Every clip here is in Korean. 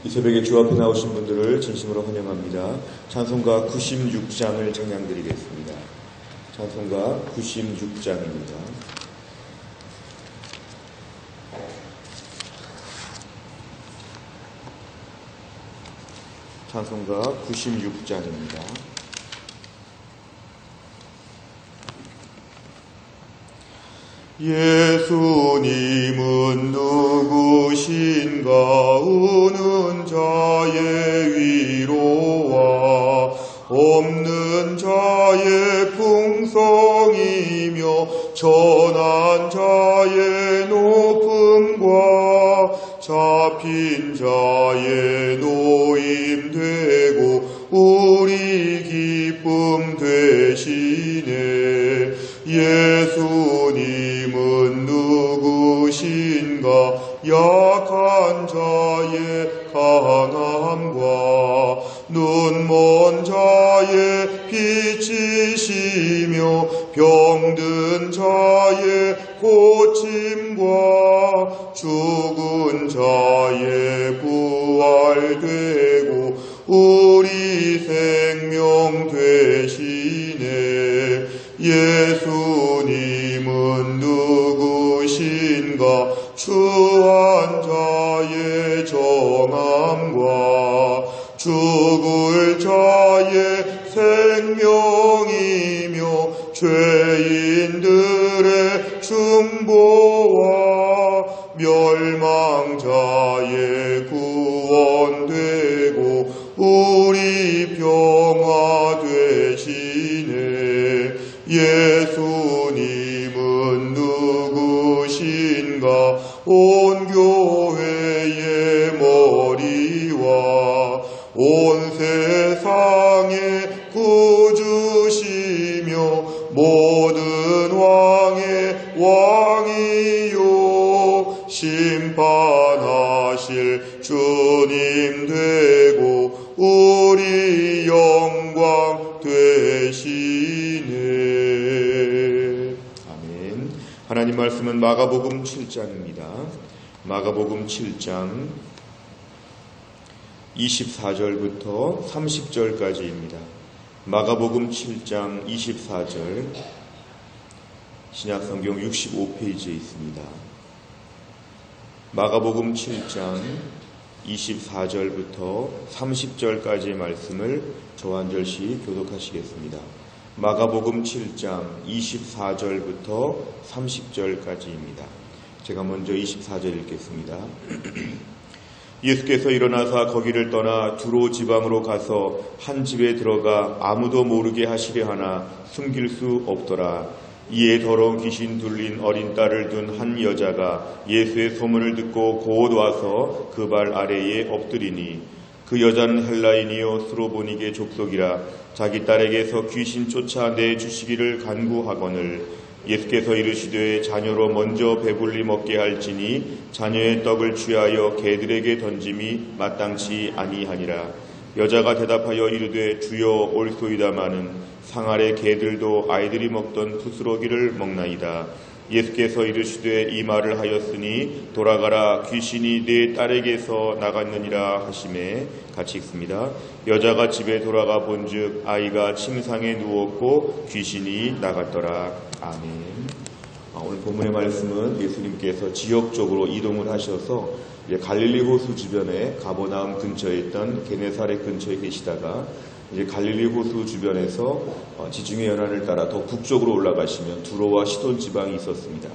이 새벽에 주 앞에 나오신 분들을 진심으로 환영합니다. 찬송가 96장을 찬양드리겠습니다. 찬송가 96장입니다. 찬송가 96장입니다. 예수님은 누구신가? 우는 자의 위로와 없는 자의 풍성이며 전한 자의 높음과 잡힌 자의 노임되고 우리 기쁨 되시네. 예수님은 누구신가? 약한 자의 강함과 눈먼 자의 빛이시며 병든 자의 고침과 죽은 자의 부활되고 우리 생명 되시네. 예수님은 누구신가? 추한 자의 정함과 죽을 자의 생명이며 죄인들의 중보와 멸망자의 구원되고 우리 평화 되시네. 예수님은 누구신가? 온 교회의 머리와 온 세상의 구주시며 모든 왕의 왕이요 심판하실 주님 되고 우리 영광 되시네. 아멘. 하나님 말씀은 마가복음 7장입니다. 마가복음 7장 24절부터 30절까지입니다. 마가복음 7장 24절 신약성경 65페이지에 있습니다. 마가복음 7장 24절부터 30절까지의 말씀을 저와 한 절씩 교독하시겠습니다. 마가복음 7장 24절부터 30절까지입니다. 제가 먼저 24절 읽겠습니다. 예수께서 일어나사 거기를 떠나 두로 지방으로 가서 한 집에 들어가 아무도 모르게 하시려 하나 숨길 수 없더라. 이에 더러운 귀신 들린 어린 딸을 둔 한 여자가 예수의 소문을 듣고 곧 와서 그 발 아래에 엎드리니 그 여자는 헬라인이요 스로보니게 족속이라 자기 딸에게서 귀신 쫓아내 주시기를 간구하거늘 예수께서 이르시되 자녀로 먼저 배불리 먹게 할지니 자녀의 떡을 취하여 개들에게 던짐이 마땅치 아니하니라. 여자가 대답하여 이르되 주여 올소이다마는 상 아래 개들도 아이들이 먹던 부스러기를 먹나이다. 예수께서 이르시되 이 말을 하였으니 돌아가라 귀신이 네 딸에게서 나갔느니라 하시매. 같이 읽습니다. 여자가 집에 돌아가 본즉 아이가 침상에 누웠고 귀신이 나갔더라. 아멘. 오늘 본문의 말씀은 예수님께서 지역적으로 이동을 하셔서 갈릴리 호수 주변에 가버나움 근처에 있던 게네사렛 근처에 계시다가 이제 갈릴리 호수 주변에서 지중해 연안을 따라 더 북쪽으로 올라가시면 두로와 시돈 지방이 있었습니다.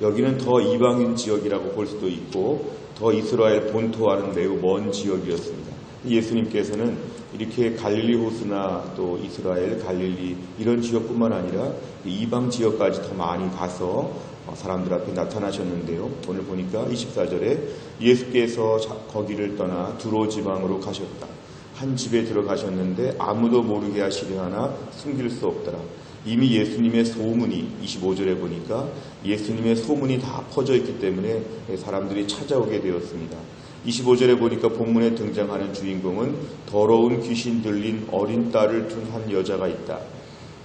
여기는 더 이방인 지역이라고 볼 수도 있고 더 이스라엘 본토와는 매우 먼 지역이었습니다. 예수님께서는 이렇게 갈릴리 호수나 또 이스라엘, 갈릴리 이런 지역뿐만 아니라 이방 지역까지 더 많이 가서 사람들 앞에 나타나셨는데요. 오늘 보니까 24절에 예수께서 거기를 떠나 두로 지방으로 가셨다. 한 집에 들어가셨는데 아무도 모르게 하시려 하나 숨길 수 없더라. 이미 예수님의 소문이 25절에 보니까 예수님의 소문이 다 퍼져 있기 때문에 사람들이 찾아오게 되었습니다. 25절에 보니까 본문에 등장하는 주인공은 더러운 귀신 들린 어린 딸을 둔 한 여자가 있다.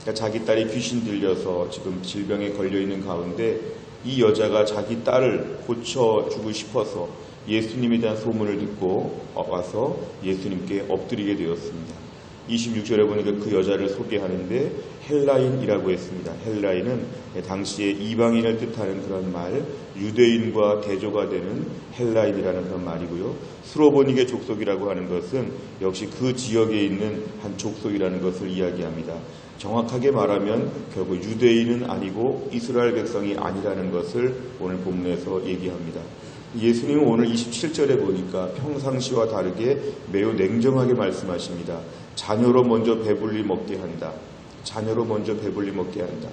그러니까 자기 딸이 귀신 들려서 지금 질병에 걸려있는 가운데 이 여자가 자기 딸을 고쳐주고 싶어서 예수님에 대한 소문을 듣고 와서 예수님께 엎드리게 되었습니다. 26절에 보니까 그 여자를 소개하는데 헬라인이라고 했습니다. 헬라인은 당시에 이방인을 뜻하는 그런 말, 유대인과 대조가 되는 헬라인이라는 그런 말이고요. 수로보닉의 족속이라고 하는 것은 역시 그 지역에 있는 한 족속이라는 것을 이야기합니다. 정확하게 말하면 결국 유대인은 아니고 이스라엘 백성이 아니라는 것을 오늘 본문에서 얘기합니다. 예수님은 오늘 27절에 보니까 평상시와 다르게 매우 냉정하게 말씀하십니다. 자녀로 먼저 배불리 먹게 한다. 자녀로 먼저 배불리 먹게 한다.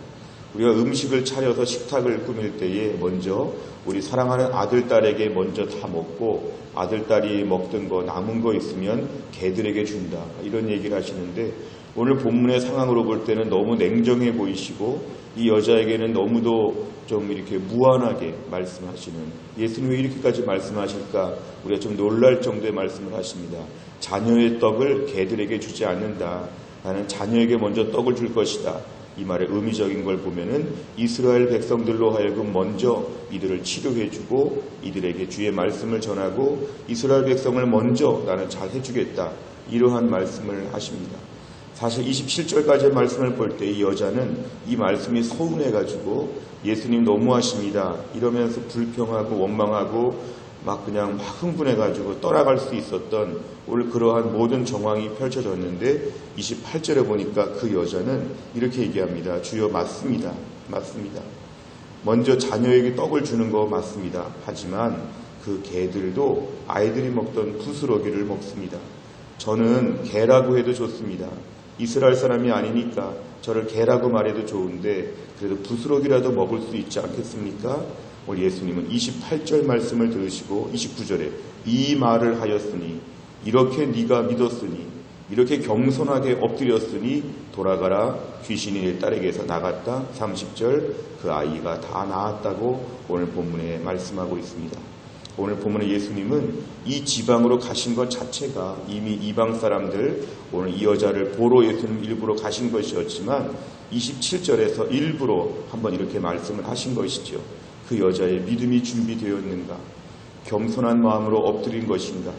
우리가 음식을 차려서 식탁을 꾸밀 때에 먼저 우리 사랑하는 아들, 딸에게 먼저 다 먹고 아들, 딸이 먹던 거 남은 거 있으면 개들에게 준다. 이런 얘기를 하시는데 오늘 본문의 상황으로 볼 때는 너무 냉정해 보이시고 이 여자에게는 너무도 좀 이렇게 무한하게 말씀하시는, 예수님이 왜 이렇게까지 말씀하실까 우리가 좀 놀랄 정도의 말씀을 하십니다. 자녀의 떡을 개들에게 주지 않는다. 나는 자녀에게 먼저 떡을 줄 것이다. 이 말의 의미적인 걸 보면은 이스라엘 백성들로 하여금 먼저 이들을 치료해주고 이들에게 주의 말씀을 전하고 이스라엘 백성을 먼저 나는 잘 해주겠다. 이러한 말씀을 하십니다. 사실 27절까지의 말씀을 볼 때 이 여자는 이 말씀이 서운해가지고 예수님 너무하십니다. 이러면서 불평하고 원망하고 막 그냥 막 흥분해가지고 떠나갈 수 있었던 오늘 그러한 모든 정황이 펼쳐졌는데 28절에 보니까 그 여자는 이렇게 얘기합니다. 주여 맞습니다. 맞습니다. 먼저 자녀에게 떡을 주는 거 맞습니다. 하지만 그 개들도 아이들이 먹던 부스러기를 먹습니다. 저는 개라고 해도 좋습니다. 이스라엘 사람이 아니니까 저를 개라고 말해도 좋은데 그래도 부스러기라도 먹을 수 있지 않겠습니까? 오늘 예수님은 28절 말씀을 들으시고 29절에 이 말을 하였으니 이렇게 네가 믿었으니 이렇게 겸손하게 엎드렸으니 돌아가라 귀신이 내 딸에게서 나갔다. 30절 그 아이가 다 나았다고 오늘 본문에 말씀하고 있습니다. 오늘 본문의 예수님은 이 지방으로 가신 것 자체가 이미 이방 사람들 오늘 이 여자를 보러 예수님 일부러 가신 것이었지만 27절에서 일부러 한번 이렇게 말씀을 하신 것이죠. 그 여자의 믿음이 준비되었는가? 겸손한 마음으로 엎드린 것인가?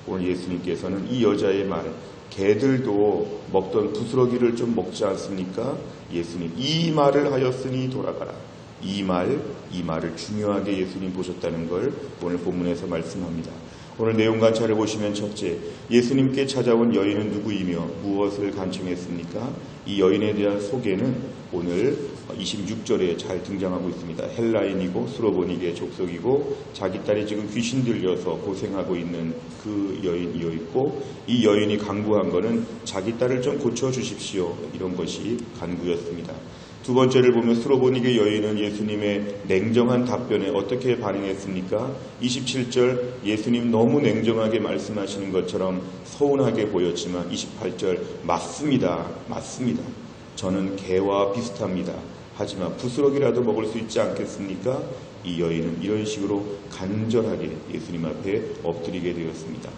오늘 예수님께서는 이 여자의 말, 개들도 먹던 부스러기를 좀 먹지 않습니까? 예수님 이 말을 하였으니 돌아가라. 이 말을 중요하게 예수님 보셨다는 걸 오늘 본문에서 말씀합니다. 오늘 내용 관찰을 보시면 첫째, 예수님께 찾아온 여인은 누구이며 무엇을 간청했습니까? 이 여인에 대한 소개는 오늘 26절에 잘 등장하고 있습니다. 헬라인이고 수로보닉의 족속이고 자기 딸이 지금 귀신 들려서 고생하고 있는 그 여인이어 있고 이 여인이 간구한 거는 자기 딸을 좀 고쳐주십시오. 이런 것이 간구였습니다. 두 번째를 보면 수로보닉의 여인은 예수님의 냉정한 답변에 어떻게 반응했습니까? 27절 예수님 너무 냉정하게 말씀하시는 것처럼 서운하게 보였지만 28절 맞습니다. 맞습니다. 저는 개와 비슷합니다. 하지만 부스러기라도 먹을 수 있지 않겠습니까? 이 여인은 이런 식으로 간절하게 예수님 앞에 엎드리게 되었습니다.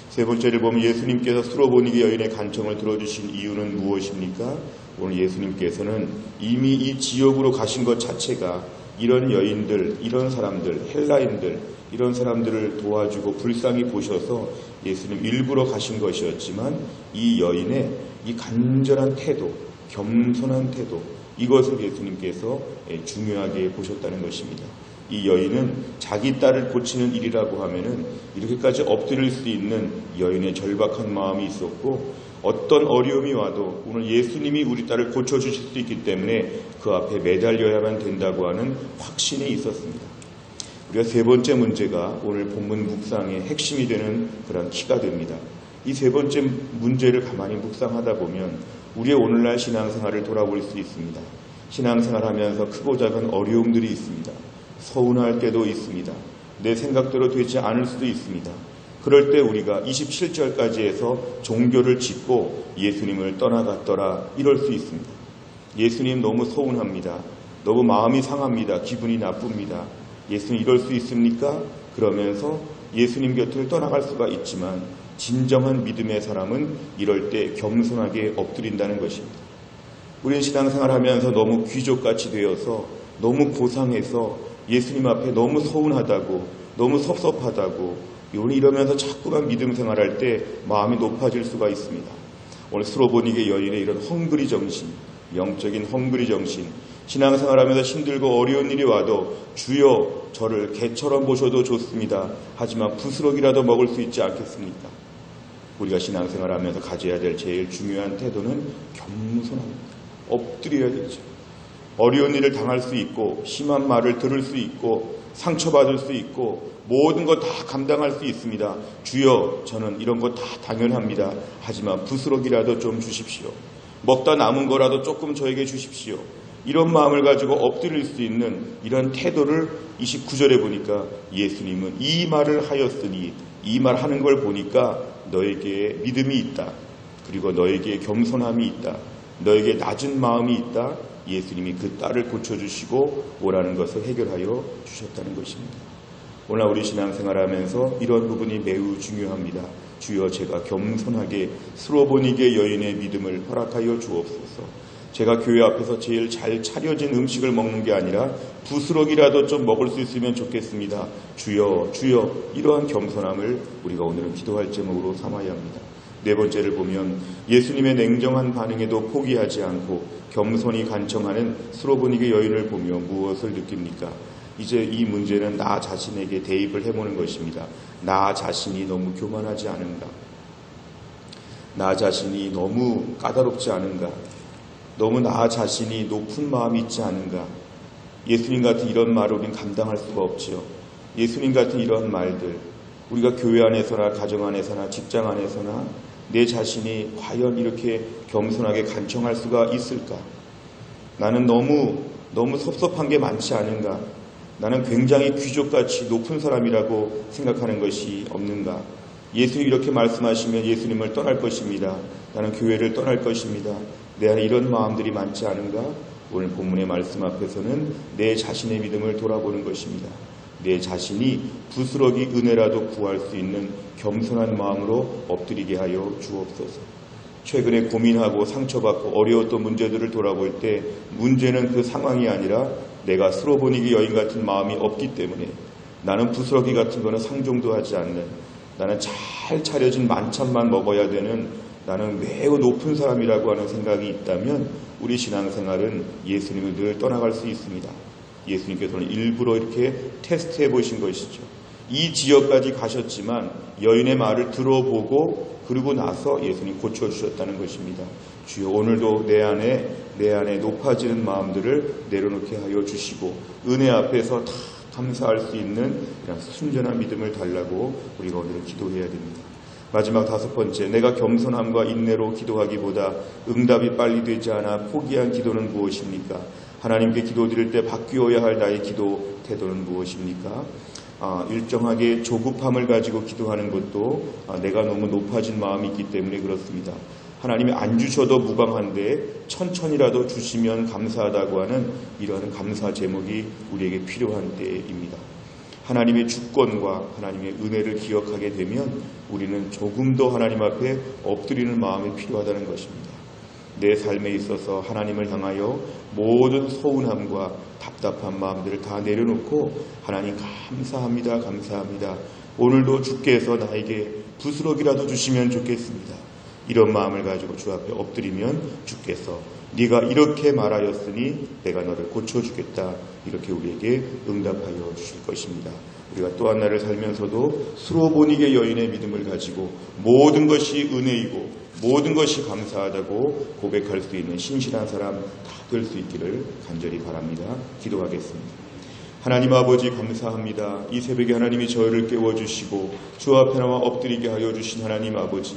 세 번째를 보면 예수님께서 수로보닉의 여인의 간청을 들어주신 이유는 무엇입니까? 오늘 예수님께서는 이미 이 지역으로 가신 것 자체가 이런 여인들, 이런 사람들, 헬라인들, 이런 사람들을 도와주고 불쌍히 보셔서 예수님 일부러 가신 것이었지만 이 여인의 이 간절한 태도, 겸손한 태도, 이것을 예수님께서 중요하게 보셨다는 것입니다. 이 여인은 자기 딸을 고치는 일이라고 하면은 이렇게까지 엎드릴 수 있는 여인의 절박한 마음이 있었고 어떤 어려움이 와도 오늘 예수님이 우리 딸을 고쳐주실 수 있기 때문에 그 앞에 매달려야만 된다고 하는 확신이 있었습니다. 우리가 세 번째 문제가 오늘 본문 묵상의 핵심이 되는 그런 키가 됩니다. 이 세 번째 문제를 가만히 묵상하다 보면 우리의 오늘날 신앙생활을 돌아볼 수 있습니다. 신앙생활하면서 크고 작은 어려움들이 있습니다. 서운할 때도 있습니다. 내 생각대로 되지 않을 수도 있습니다. 그럴 때 우리가 27절까지 해서 종교를 짓고 예수님을 떠나갔더라 이럴 수 있습니다. 예수님 너무 서운합니다. 너무 마음이 상합니다. 기분이 나쁩니다. 예수님 이럴 수 있습니까? 그러면서 예수님 곁을 떠나갈 수가 있지만 진정한 믿음의 사람은 이럴 때 겸손하게 엎드린다는 것입니다. 우리는 신앙생활하면서 너무 귀족같이 되어서 너무 고상해서 예수님 앞에 너무 서운하다고 너무 섭섭하다고 이러면서 자꾸만 믿음 생활할 때 마음이 높아질 수가 있습니다. 오늘 스로보니게 여인의 이런 헝그리 정신, 영적인 헝그리 정신, 신앙생활하면서 힘들고 어려운 일이 와도 주여 저를 개처럼 보셔도 좋습니다. 하지만 부스럭이라도 먹을 수 있지 않겠습니까? 우리가 신앙생활하면서 가져야 될 제일 중요한 태도는 겸손합니다. 엎드려야 되죠. 어려운 일을 당할 수 있고 심한 말을 들을 수 있고 상처받을 수 있고 모든 것 다 감당할 수 있습니다. 주여 저는 이런 거 다 당연합니다. 하지만 부스럭이라도 좀 주십시오. 먹다 남은 거라도 조금 저에게 주십시오. 이런 마음을 가지고 엎드릴 수 있는 이런 태도를 29절에 보니까 예수님은 이 말을 하였으니 이 말 하는 걸 보니까 너에게 믿음이 있다. 그리고 너에게 겸손함이 있다. 너에게 낮은 마음이 있다. 예수님이 그 딸을 고쳐주시고 오라는 것을 해결하여 주셨다는 것입니다. 오늘 우리 신앙생활하면서 이런 부분이 매우 중요합니다. 주여 제가 겸손하게 스로보니게 여인의 믿음을 허락하여 주옵소서. 제가 교회 앞에서 제일 잘 차려진 음식을 먹는 게 아니라 부스럭이라도 좀 먹을 수 있으면 좋겠습니다. 주여 주여 이러한 겸손함을 우리가 오늘은 기도할 제목으로 삼아야 합니다. 네 번째를 보면 예수님의 냉정한 반응에도 포기하지 않고 겸손히 간청하는 스로보니게 여인을 보며 무엇을 느낍니까? 이제 이 문제는 나 자신에게 대입을 해보는 것입니다. 나 자신이 너무 교만하지 않은가? 나 자신이 너무 까다롭지 않은가? 너무 나 자신이 높은 마음이 있지 않은가? 예수님 같은 이런 말을 우리는 감당할 수가 없지요. 예수님 같은 이런 말들, 우리가 교회 안에서나 가정 안에서나 직장 안에서나 내 자신이 과연 이렇게 겸손하게 간청할 수가 있을까? 나는 너무 섭섭한 게 많지 않은가? 나는 굉장히 귀족같이 높은 사람이라고 생각하는 것이 없는가? 예수님이 이렇게 말씀하시면 예수님을 떠날 것입니다. 나는 교회를 떠날 것입니다. 내 안에 이런 마음들이 많지 않은가? 오늘 본문의 말씀 앞에서는 내 자신의 믿음을 돌아보는 것입니다. 내 자신이 부스러기 은혜라도 구할 수 있는 겸손한 마음으로 엎드리게 하여 주옵소서. 최근에 고민하고 상처받고 어려웠던 문제들을 돌아볼 때 문제는 그 상황이 아니라 내가 스로보니게 여인 같은 마음이 없기 때문에 나는 부스러기 같은 거는 상종도 하지 않는, 나는 잘 차려진 만찬만 먹어야 되는, 나는 매우 높은 사람이라고 하는 생각이 있다면 우리 신앙생활은 예수님을 늘 떠나갈 수 있습니다. 예수님께서는 일부러 이렇게 테스트해 보신 것이죠. 이 지역까지 가셨지만 여인의 말을 들어보고 그러고 나서 예수님 고쳐주셨다는 것입니다. 주여 오늘도 내 안에 높아지는 마음들을 내려놓게 하여 주시고 은혜 앞에서 다 감사할 수 있는 이런 순전한 믿음을 달라고 우리가 오늘 기도해야 됩니다. 마지막 다섯 번째, 내가 겸손함과 인내로 기도하기보다 응답이 빨리 되지 않아 포기한 기도는 무엇입니까? 하나님께 기도드릴 때 바뀌어야 할 나의 기도 태도는 무엇입니까? 일정하게 조급함을 가지고 기도하는 것도 내가 너무 높아진 마음이 있기 때문에 그렇습니다. 하나님이 안 주셔도 무방한데 천천히라도 주시면 감사하다고 하는 이러한 감사 제목이 우리에게 필요한 때입니다. 하나님의 주권과 하나님의 은혜를 기억하게 되면 우리는 조금 더 하나님 앞에 엎드리는 마음이 필요하다는 것입니다. 내 삶에 있어서 하나님을 향하여 모든 서운함과 답답한 마음들을 다 내려놓고 하나님 감사합니다. 감사합니다. 오늘도 주께서 나에게 부스럭이라도 주시면 좋겠습니다. 이런 마음을 가지고 주 앞에 엎드리면 주께서 네가 이렇게 말하였으니 내가 너를 고쳐주겠다. 이렇게 우리에게 응답하여 주실 것입니다. 우리가 또 한 날을 살면서도 스로보니게 여인의 믿음을 가지고 모든 것이 은혜이고 모든 것이 감사하다고 고백할 수 있는 신실한 사람 다 될 수 있기를 간절히 바랍니다. 기도하겠습니다. 하나님 아버지 감사합니다. 이 새벽에 하나님이 저희를 깨워주시고 주 앞에 나와 엎드리게 하여 주신 하나님 아버지,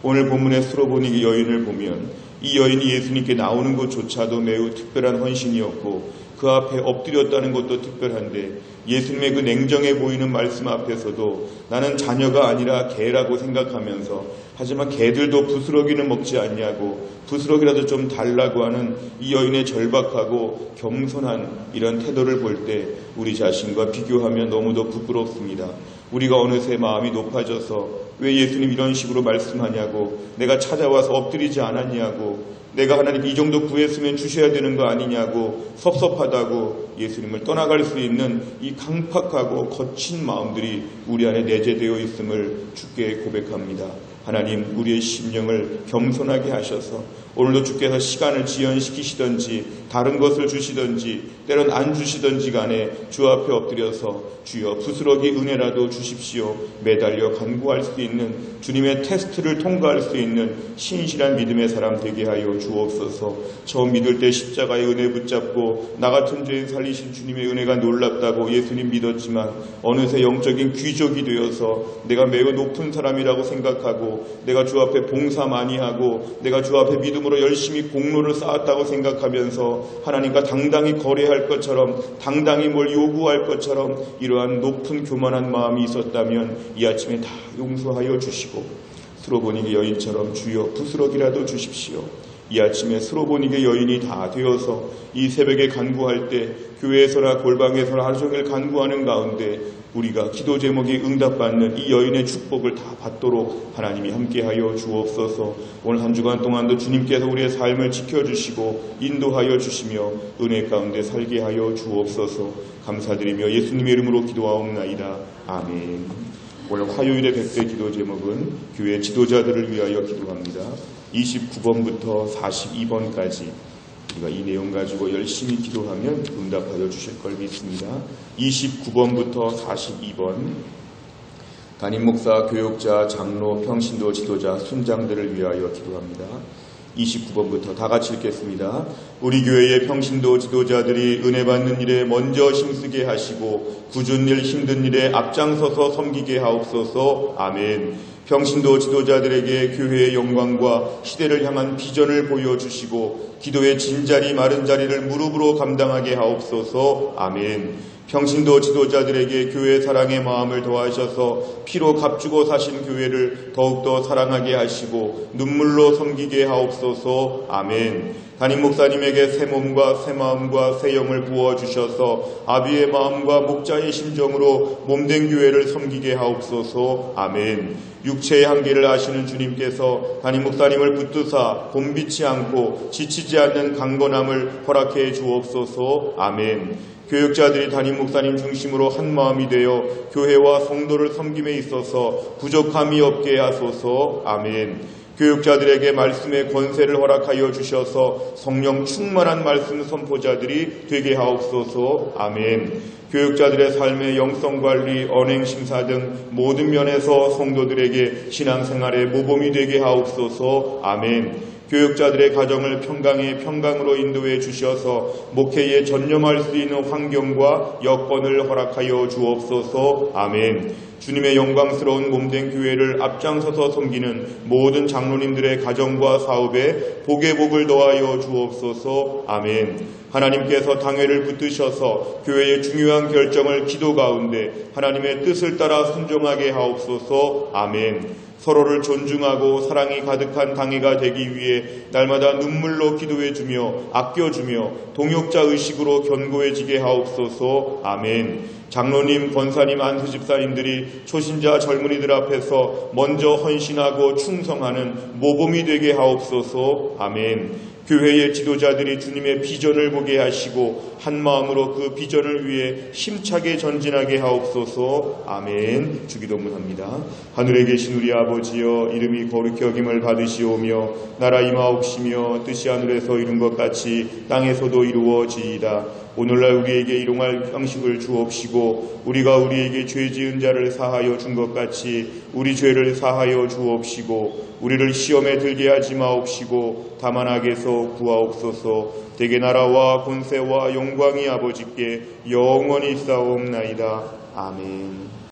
오늘 본문의 스로보니게 여인을 보면 이 여인이 예수님께 나오는 것조차도 매우 특별한 헌신이었고 그 앞에 엎드렸다는 것도 특별한데 예수님의 그 냉정해 보이는 말씀 앞에서도 나는 자녀가 아니라 개라고 생각하면서 하지만 개들도 부스러기는 먹지 않냐고 부스러기라도 좀 달라고 하는 이 여인의 절박하고 겸손한 이런 태도를 볼 때 우리 자신과 비교하면 너무도 부끄럽습니다. 우리가 어느새 마음이 높아져서 왜 예수님 이런 식으로 말씀하냐고 내가 찾아와서 엎드리지 않았냐고 내가 하나님 이 정도 구했으면 주셔야 되는 거 아니냐고 섭섭하다고 예수님을 떠나갈 수 있는 이 강팍하고 거친 마음들이 우리 안에 내재되어 있음을 주께 고백합니다. 하나님, 우리의 심령을 겸손하게 하셔서 오늘도 주께서 시간을 지연시키시든지 다른 것을 주시든지 때론 안 주시든지 간에 주 앞에 엎드려서 주여 부스러기 은혜라도 주십시오. 매달려 간구할 수 있는 주님의 테스트를 통과할 수 있는 신실한 믿음의 사람 되게 하여 주옵소서. 처음 믿을 때 십자가의 은혜 붙잡고 나 같은 죄인 살리신 주님의 은혜가 놀랍다고 예수님 믿었지만 어느새 영적인 귀족이 되어서 내가 매우 높은 사람이라고 생각하고 내가 주 앞에 봉사 많이 하고 내가 주 앞에 믿음으로 열심히 공로를 쌓았다고 생각하면서 하나님과 당당히 거래할 것처럼 당당히 뭘 요구할 것처럼 이러한 높은 교만한 마음이 있었다면 이 아침에 다 용서하여 주시고 스로보닉의 여인처럼 주여 부스러기라도 주십시오. 이 아침에 스로보닉의 여인이 다 되어서 이 새벽에 간구할 때 교회에서나 골방에서나 하루 종일 간구하는 가운데 우리가 기도 제목이 응답받는 이 여인의 축복을 다 받도록 하나님이 함께하여 주옵소서. 오늘 한 주간 동안도 주님께서 우리의 삶을 지켜주시고 인도하여 주시며 은혜 가운데 살게 하여 주옵소서. 감사드리며 예수님의 이름으로 기도하옵나이다. 아멘. 오늘 화요일의 100배 기도 제목은 교회 지도자들을 위하여 기도합니다. 29번부터 42번까지 우리가 이 내용 가지고 열심히 기도하면 응답하여 주실 걸 믿습니다. 29번부터 42번 담임 목사, 교육자, 장로, 평신도 지도자, 순장들을 위하여 기도합니다. 29번부터 다 같이 읽겠습니다. 우리 교회의 평신도 지도자들이 은혜 받는 일에 먼저 힘쓰게 하시고 굳은 일 힘든 일에 앞장서서 섬기게 하옵소서. 아멘. 평신도 지도자들에게 교회의 영광과 시대를 향한 비전을 보여주시고 기도의 진자리 마른 자리를 무릎으로 감당하게 하옵소서. 아멘. 평신도 지도자들에게 교회 사랑의 마음을 더하셔서 피로 값주고 사신 교회를 더욱더 사랑하게 하시고 눈물로 섬기게 하옵소서. 아멘. 담임 목사님에게 새 몸과 새 마음과 새 영을 부어주셔서 아비의 마음과 목자의 심정으로 몸된 교회를 섬기게 하옵소서. 아멘. 육체의 한계를 아시는 주님께서 담임 목사님을 붙드사 곤비치 않고 지치지 않는 강건함을 허락해 주옵소서. 아멘. 교육자들이 담임 목사님 중심으로 한 마음이 되어 교회와 성도를 섬김에 있어서 부족함이 없게 하소서. 아멘. 교육자들에게 말씀의 권세를 허락하여 주셔서 성령 충만한 말씀 선포자들이 되게 하옵소서. 아멘. 교육자들의 삶의 영성관리, 언행심사 등 모든 면에서 성도들에게 신앙생활의 모범이 되게 하옵소서. 아멘. 교육자들의 가정을 평강의 평강으로 인도해 주셔서 목회에 전념할 수 있는 환경과 여건을 허락하여 주옵소서. 아멘. 주님의 영광스러운 몸된 교회를 앞장서서 섬기는 모든 장로님들의 가정과 사업에 복의 복을 더하여 주옵소서. 아멘. 하나님께서 당회를 붙드셔서 교회의 중요한 결정을 기도 가운데 하나님의 뜻을 따라 순종하게 하옵소서. 아멘. 서로를 존중하고 사랑이 가득한 당회가 되기 위해 날마다 눈물로 기도해주며 아껴주며 동역자 의식으로 견고해지게 하옵소서. 아멘. 장로님, 권사님, 안수집사님들이 초신자 젊은이들 앞에서 먼저 헌신하고 충성하는 모범이 되게 하옵소서. 아멘. 교회의 지도자들이 주님의 비전을 보게 하시고 한 마음으로 그 비전을 위해 힘차게 전진하게 하옵소서. 아멘. 주기도문합니다. 하늘에 계신 우리 아버지여, 이름이 거룩히 여김을 받으시오며 나라 임하옵시며 뜻이 하늘에서 이룬 것 같이 땅에서도 이루어지이다. 오늘날 우리에게 일용할 양식을 주옵시고 우리가 우리에게 죄 지은 자를 사하여 준 것 같이 우리 죄를 사하여 주옵시고 우리를 시험에 들게 하지 마옵시고 다만 악에서 구하옵소서. 대개 나라와 권세와 영광이 아버지께 영원히 있사옵나이다. 아멘.